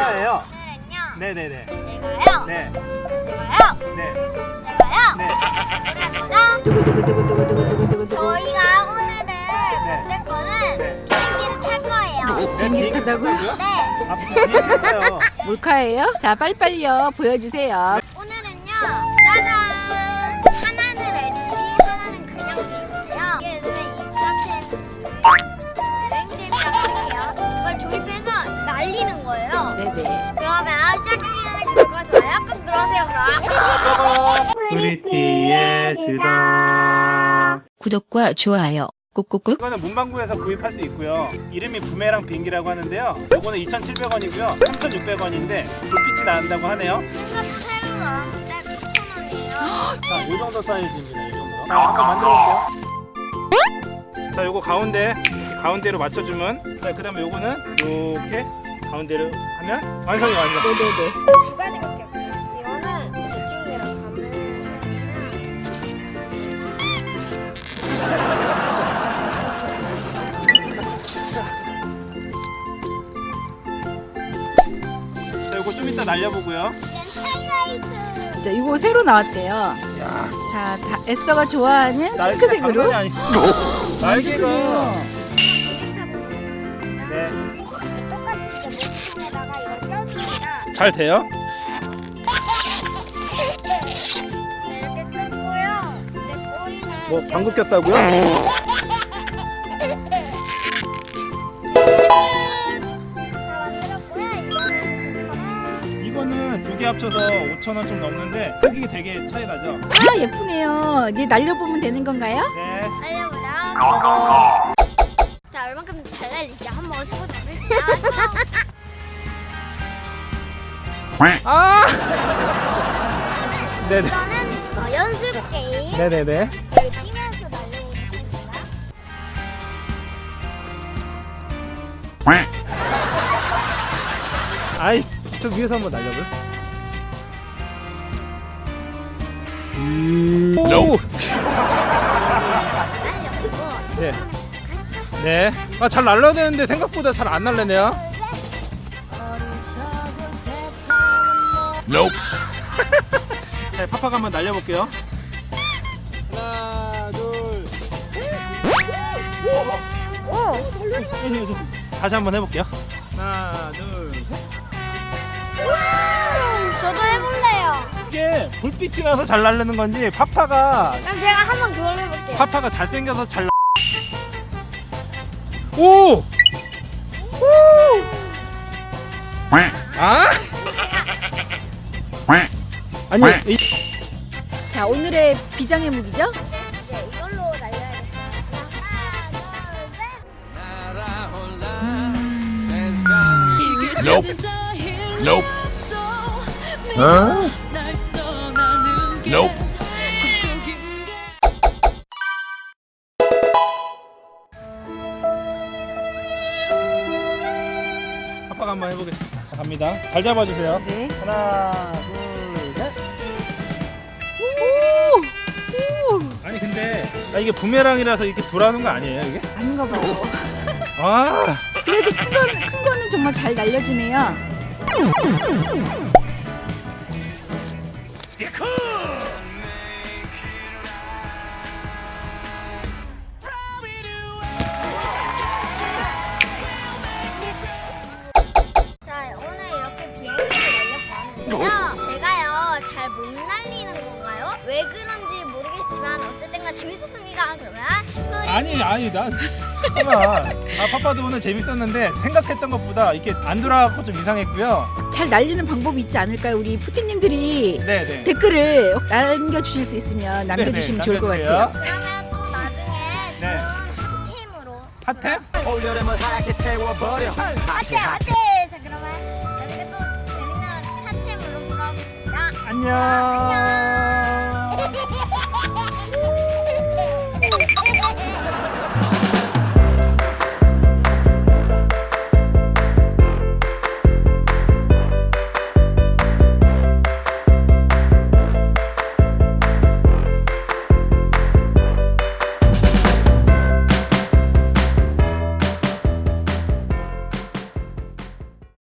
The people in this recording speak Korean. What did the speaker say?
하나예요. 오늘은요. 네네네. 제가요. 네. 제가요. 네. 제가요. 네. 오늘부터 두구두구두구두구두구두구두구. 저희가 오늘은 네. 오늘 거는 네. 비행기를 탈 거예요. 비행기 타다고요? 네. 아, 무슨 비행기예요? 몰카예요? 자, 빨리빨리요. 보여주세요. 오늘은요. 짜잔. 하나는 LED, 하나는 그냥 비행기예요. 이게 왜 랭들이라고 할게요. 이걸 조립해서 날리는 거예요. 네네. 그러면 시작하기 전에 구독과 좋아요 꼭 눌러주세요. 그럼. 프리티의 주다. 구독과 좋아요. 꾹꾹꾹. 이거는 문방구에서 구입할 수 있고요. 이름이 부메랑 비행기라고 하는데요. 이거는 2,700원이고요. 3,600원인데 불빛이 나온다고 하네요. 이것도 새로 나왔는데 9,000원이에요. 자, 이 정도 사이즈입니다. 이 정도. 자, 한번 만들어 볼게요. 자, 요거 가운데로 맞춰주면. 자, 그다음에 요거는 이렇게 가운데로 하면 완성. 네네네. 두 가지밖에 없어요. 이거는 이쪽이랑 자, 요거 좀 이따 날려보고요. 하이라이트. 자, 이거 새로 나왔대요. 야, 자, 에스터가 좋아하는 핑크색으로. 날개가. 네. 똑같이 이제 목통에다가 이걸 껴줍니다. 잘 돼요? 네, 이렇게 뜯고요. 이제 꼬리는 뭐 방구 꼈다고요? 다 만들었고요. 이거는 9,000원. 이거는 두 개 합쳐서 5,000원 좀 넘는데 크기 되게 차이 나죠? 아, 예쁘네요. 이제 날려보면 되는 건가요? 네. 날려보자. 자, 얼만큼 잘 날릴지 한번 해보도록 하겠습니다. 아! 네네. 이거는 연습 게임. 네네네. 여기 뛰면서 날려보겠습니다. 아이, 저 위에서 한번 날려볼래? 오! 날려보고 네. 네. 아, 잘 날려야 되는데 생각보다 잘 안 날래네요. 자, 파파가 한번 날려볼게요. 하나, 둘, 오! 다시 한번 해볼게요. 하나, 둘, 셋. 저도 해볼래요. 이게 불빛이 나서 잘 날리는 건지 파파가 그럼 제가 한번 그걸 해볼게요. 파파가 잘생겨서 잘 날. 오! 아? 아니, 네. 자, 오늘의 비장의 무기죠? 네, 이걸로 날려야겠어요. 하나, 둘, 셋. Nope. Huh? Nope. 파파가 한번 해보겠습니다. 갑니다. 잘 잡아주세요. 네. 하나, 둘, 셋. 오! 아니 근데 이게 부메랑이라서 이렇게 돌아오는 거 아니에요 이게? 아닌가 봐요. 아, 그래도 큰 거는 정말 잘 날려지네요. 자, 오늘 이렇게 비행기를 날려보았는데요. 제가요, 잘 못 날리는 건가요? 왜 그런지 모르겠지만 어쨌든간 재밌었습니다. 그러면 아니 나 잠깐만. 파파도 오늘 재밌었는데 생각했던 것보다 이렇게 안 돌아가고 좀 이상했고요. 잘 날리는 방법이 있지 않을까요? 우리 푸티님들이 네네. 댓글을 남겨주실 수 있으면 남겨주시면 좋을 것 같아요. 그러면 또 나중에 네. 좋은 핫템으로 핫템? 핫템! 자, 그러면 나중에 또 재밌는 핫템으로 돌아오겠습니다. 안녕. 안녕.